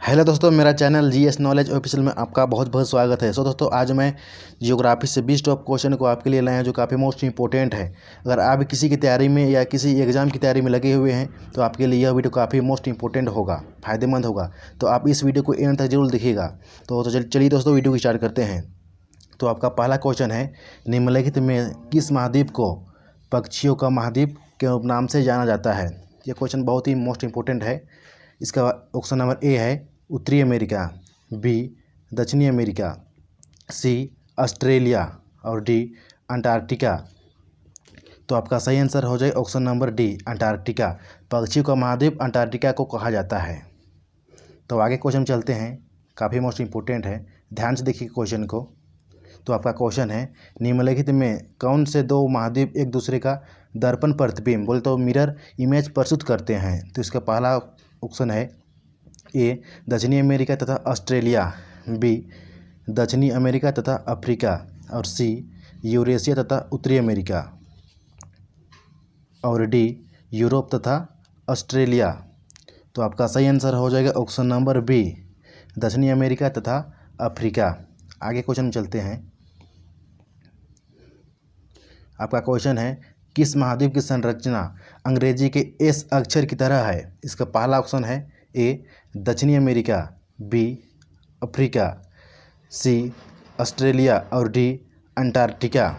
Hello दोस्तों, मेरा channel GS knowledge official में आपका बहुत बहुत स्वागत है। दोस्तों, आज मैं जियोग्राफी से 20 टॉप क्वेश्चन को आपके लिए लाया हूं जो काफ़ी मोस्ट इंपॉर्टेंट है। अगर आप किसी की तैयारी में या किसी एग्ज़ाम की तैयारी में लगे हुए हैं तो आपके लिए यह वीडियो काफ़ी मोस्ट इंपॉर्टेंट होगा, फ़ायदेमंद होगा। तो आप इस वीडियो को एंड तक जरूर देखिएगा। तो चलिए दोस्तों, वीडियो को स्टार्ट करते हैं। तो आपका पहला क्वेश्चन है, निम्नलिखित में किस महाद्वीप को पक्षियों का महाद्वीप के नाम से जाना जाता है। ये क्वेश्चन बहुत ही मोस्ट इंपॉर्टेंट है। इसका ऑप्शन नंबर ए है उत्तरी अमेरिका, बी दक्षिणी अमेरिका, सी ऑस्ट्रेलिया और डी अंटार्कटिका। तो आपका सही आंसर हो जाए ऑप्शन नंबर डी, अंटार्कटिका। पक्षियों का महाद्वीप अंटार्कटिका को कहा जाता है। तो आगे क्वेश्चन चलते हैं, काफ़ी मोस्ट इंपॉर्टेंट है, ध्यान से देखिए क्वेश्चन को। तो आपका क्वेश्चन है, निम्नलिखित में कौन से दो महाद्वीप एक दूसरे का दर्पण प्रतिबिंब बोले तो मिरर इमेज प्रस्तुत करते हैं। तो इसका पहला ऑप्शन है ए दक्षिणी अमेरिका तथा ऑस्ट्रेलिया, बी दक्षिणी अमेरिका तथा अफ्रीका और सी यूरेशिया तथा उत्तरी अमेरिका और डी यूरोप तथा ऑस्ट्रेलिया। तो आपका सही आंसर हो जाएगा ऑप्शन नंबर बी, दक्षिणी अमेरिका तथा अफ्रीका। आगे क्वेश्चन चलते हैं। आपका क्वेश्चन है, किस महाद्वीप की संरचना अंग्रेजी के एस अक्षर की तरह है। इसका पहला ऑप्शन है ए दक्षिणी अमेरिका, बी अफ्रीका, सी ऑस्ट्रेलिया और डी अंटार्कटिका।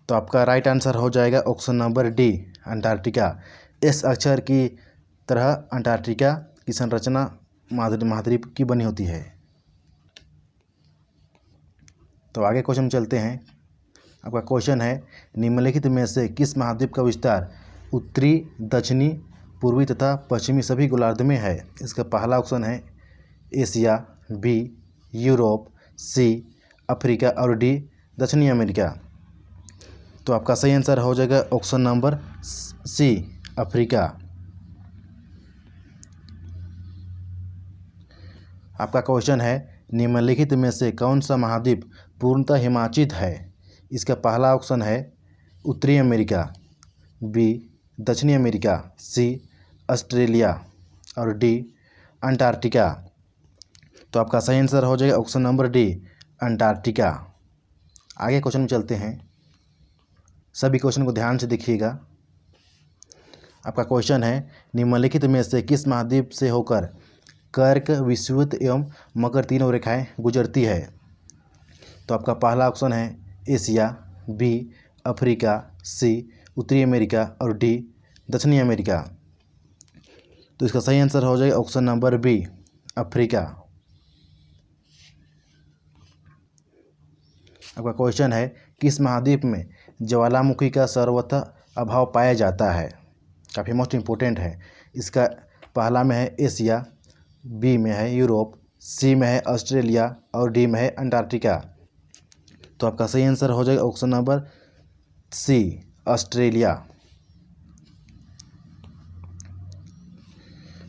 तो आपका राइट आंसर हो जाएगा option number D, Antarctica. S अक्षर की तरह अंटार्कटिका की संरचना महाद्वीप की बनी होती है। तो आगे क्वेश्चन चलते हैं। आपका क्वेश्चन है, निम्नलिखित में से किस महाद्वीप का विस्तार उत्तरी, दक्षिणी, पूर्वी तथा पश्चिमी सभी गोलार्ध में है। इसका पहला ऑप्शन है Asia, B Europe, C Africa और डी दक्षिणी अमेरिका। तो आपका सही आंसर हो जाएगा ऑप्शन नंबर सी, अफ्रीका। आपका क्वेश्चन है, निम्नलिखित में से कौन सा महाद्वीप पूर्णतः हिमाचित है। इसका पहला ऑप्शन है उत्तरी अमेरिका, बी दक्षिणी अमेरिका, सी ऑस्ट्रेलिया और डी अंटार्कटिका। तो आपका सही आंसर हो जाएगा ऑप्शन नंबर डी, अंटार्कटिका। आगे क्वेश्चन में चलते हैं, सभी क्वेश्चन को ध्यान से देखिएगा। आपका क्वेश्चन है, निम्नलिखित में से किस महाद्वीप से होकर कर्क, विषुवत एवं मकर तीनों रेखाएं गुजरती है। तो आपका पहला ऑप्शन है एशिया, बी अफ्रीका, सी उत्तरी अमेरिका और डी दक्षिणी अमेरिका। तो इसका सही आंसर हो जाएगा ऑप्शन नंबर बी, अफ्रीका। आपका क्वेश्चन है, किस महाद्वीप में ज्वालामुखी का सर्वथा अभाव पाया जाता है। काफ़ी मोस्ट इंपॉर्टेंट है। इसका पहला में है एशिया, बी में है यूरोप, सी में है ऑस्ट्रेलिया और डी में है अंटार्कटिका। तो आपका सही आंसर हो जाएगा ऑप्शन नंबर सी, ऑस्ट्रेलिया।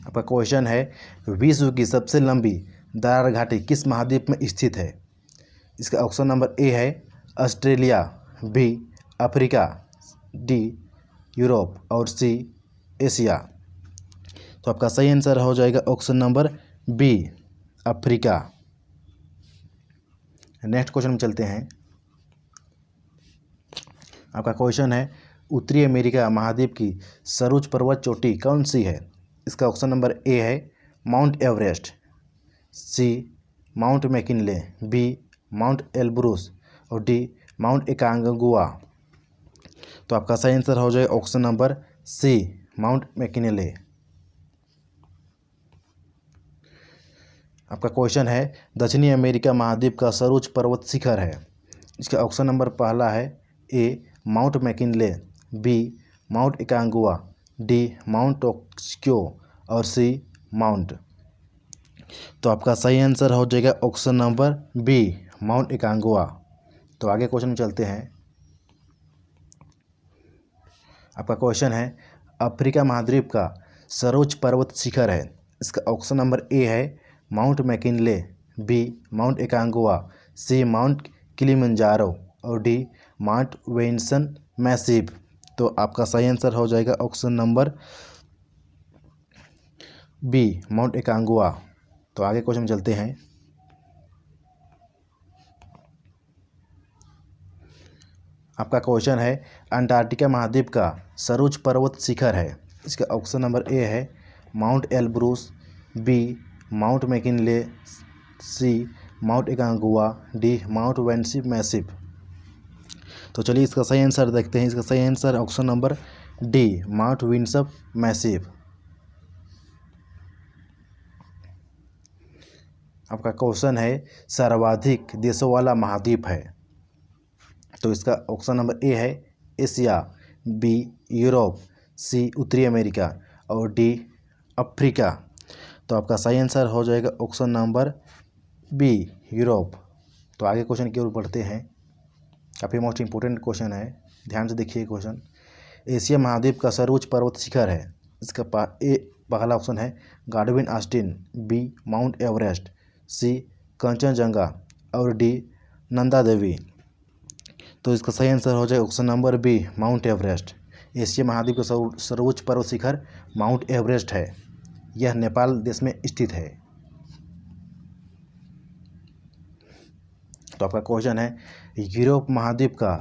आपका क्वेश्चन है, विश्व की सबसे लंबी दरार घाटी किस महाद्वीप में स्थित है। इसका ऑप्शन नंबर ए है Australia, B Africa, D Europe और सी एशिया। तो आपका सही आंसर हो जाएगा option number B, Africa. Next question में चलते हैं। आपका क्वेश्चन है, उत्तरी अमेरिका महाद्वीप की सर्वोच्च पर्वत चोटी कौन सी है। इसका ऑप्शन नंबर ए है Mount Everest, C Mount McKinley, B Mount Elbrus और डी माउंट एकांगुआ। तो आपका सही आंसर हो जाएगा option number C, Mount McKinley. आपका क्वेश्चन है, दक्षिणी अमेरिका महाद्वीप का सर्वोच्च पर्वत शिखर है। इसका ऑप्शन नंबर पहला है A Mount McKinley, B Mount Aconcagua, D Mount Tokyo और सी माउंट। तो आपका सही आंसर हो जाएगा option number B, Mount Aconcagua. तो आगे क्वेश्चन में चलते हैं। आपका क्वेश्चन है, अफ्रीका महाद्वीप का सर्वोच्च पर्वत शिखर है। इसका ऑप्शन नंबर ए है Mount McKinley, B Mount Aconcagua, C Mount Kilimanjaro और डी माउंट विंसन मैसिव। तो आपका सही आंसर हो जाएगा option number B, Mount Aconcagua. तो आगे क्वेश्चन में चलते हैं। आपका क्वेश्चन है अंटार्कटिका महाद्वीप का सर्वोच्च पर्वत शिखर है। इसका ऑप्शन नंबर ए है Mount Elbrus, B Mount McKinley, C Mount Aconcagua, D Mount Vinson Massif. तो चलिए इसका सही आंसर देखते हैं। इसका सही answer option number D Mount Vinson Massif. आपका क्वेश्चन है सर्वाधिक देशों वाला महाद्वीप है। तो इसका ऑप्शन नंबर ए है एशिया, बी यूरोप, सी उत्तरी अमेरिका और डी अफ्रीका। तो आपका सही आंसर हो जाएगा ऑप्शन नंबर बी यूरोप। तो आगे क्वेश्चन की ओर बढ़ते हैं। काफ़ी मोस्ट इंपॉर्टेंट क्वेश्चन है, ध्यान से देखिए क्वेश्चन। एशिया महाद्वीप का सर्वोच्च पर्वत शिखर है। इसका पहला ऑप्शन है Godwin Austen, B Mount Everest, C Kanchenjunga और डी नंदा देवी। तो इसका सही आंसर हो जाए option number B Mount Everest. Asia महाद्वीप का सर्वोच्च पर्वत शिखर माउंट एवरेस्ट है। यह नेपाल देश में स्थित है। तो आपका क्वेश्चन है यूरोप महाद्वीप का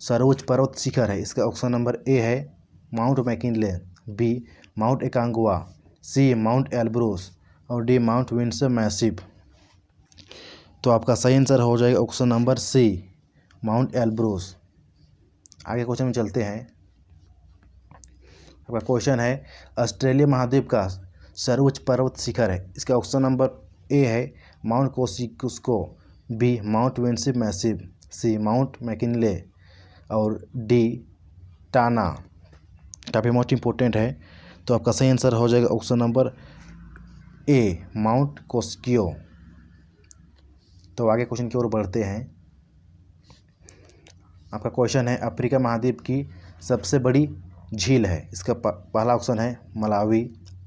सर्वोच्च पर्वत शिखर है। इसका ऑप्शन नंबर ए है Mount McKinley, B Mount Aconcagua, C Mount Elbrus और डी माउंट विंसप मैसिव। तो आपका सही आंसर हो जाएगा option number C Mount Elbrus. आगे क्वेश्चन में चलते हैं। आपका क्वेश्चन है ऑस्ट्रेलिया महाद्वीप का सर्वोच्च पर्वत शिखर है। इसका ऑप्शन नंबर ए है mount कोसिक्सको, B mount Vinson massive, सी माउंट मैकिनले और डी टाना। काफ़ी मोस्ट इंपॉर्टेंट है। तो आपका सही आंसर हो जाएगा ऑप्शन नंबर ए माउंट कोस्कियो। तो आगे क्वेश्चन की ओर बढ़ते हैं। आपका क्वेश्चन है अफ्रीका महाद्वीप की सबसे बड़ी झील है। इसका पहला ऑप्शन है मलावी,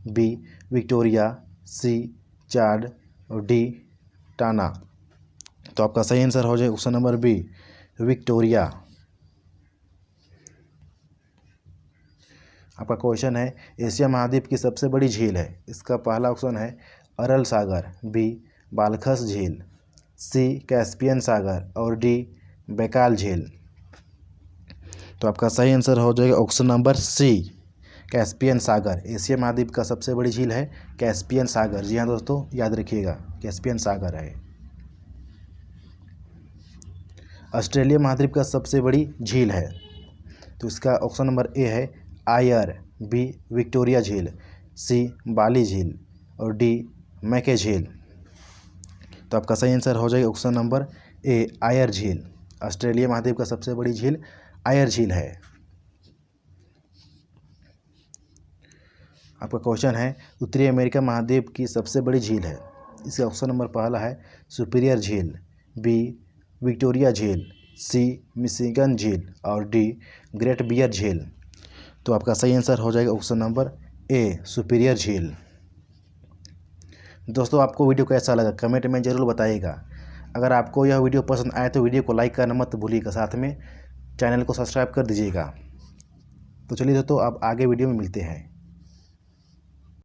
बी विक्टोरिया, सी चाड और डी टाना। तो आपका सही आंसर हो जाए ऑप्शन नंबर बी विक्टोरिया। आपका क्वेश्चन है एशिया महाद्वीप की सबसे बड़ी झील है। इसका पहला ऑप्शन है अरल सागर, बी बालखस झील, सी कैस्पियन सागर और डी बैकाल झील। तो आपका सही आंसर हो जाएगा ऑप्शन नंबर सी कैस्पियन सागर। एशिया महाद्वीप का सबसे बड़ी झील है कैस्पियन सागर। जी हाँ दोस्तों, याद रखिएगा कैस्पियन सागर है। ऑस्ट्रेलिया महाद्वीप का सबसे बड़ी झील है। तो इसका ऑप्शन नंबर ए है आयर, बी विक्टोरिया झील, सी बाली झील और डी मैके झील। तो आपका सही आंसर हो जाएगा ऑप्शन नंबर ए आयर झील। ऑस्ट्रेलिया महाद्वीप का सबसे बड़ी झील आयर झील है। आपका क्वेश्चन है उत्तरी अमेरिका महाद्वीप की सबसे बड़ी झील है। इसका ऑप्शन नंबर पहला है सुपीरियर झील, बी विक्टोरिया झील, सी मिशिगन झील और डी ग्रेट बियर झील। तो आपका सही आंसर हो जाएगा ऑप्शन नंबर ए सुपीरियर झील। दोस्तों, आपको वीडियो कैसा लगा कमेंट में ज़रूर बताइएगा। अगर आपको यह वीडियो पसंद आए तो वीडियो को लाइक करना मत भूलिएगा, साथ में चैनल को सब्सक्राइब कर दीजिएगा। तो चलिए दोस्तों, अब आगे वीडियो में मिलते हैं।